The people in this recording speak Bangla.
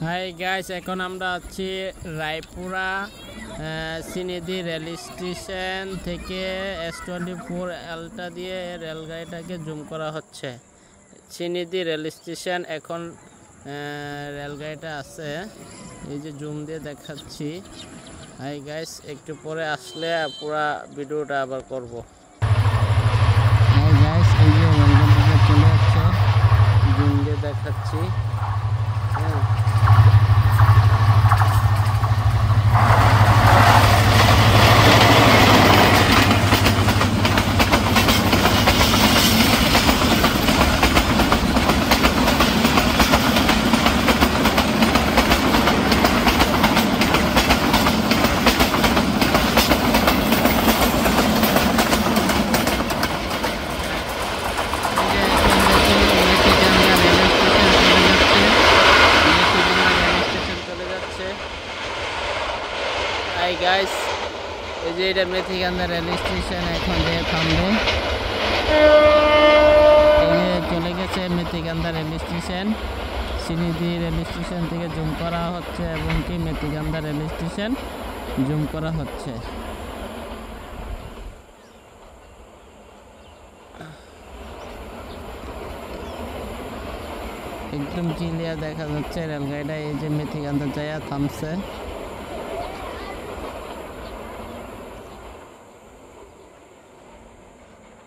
হাই গাইস, এখন আমরা আছি রায়পুরা সিনিদি রেল স্টেশন থেকে S24 আলটা দিয়ে রেলগাড়িটাকে জুম করা হচ্ছে। সিনিদি রেল স্টেশন এখন রেলগাড়িটা আছে, এই যে জুম দিয়ে দেখাচ্ছি। হাই গাইস, একটু পরে আসলে পুরা ভিডিওটা আবার করব। হাই গাইস, এই যে রেলগাড়িটা চলে যাচ্ছে, জুম দিয়ে দেখাচ্ছি। হাই গাইস, এই যে এটা মেথিকান্দা রেল স্টেশন, এখন যে থামবে চলে গেছে Methikanda rail station. Sinidi rail station থেকে জুম করা হচ্ছে এবং কি মেথিকান্দা রেল স্টেশন জুম করা হচ্ছে। একদম ক্লিয়ার দেখা যাচ্ছে রেলগাড়িটা এই যে মেথিকান্দা যায় থামছে।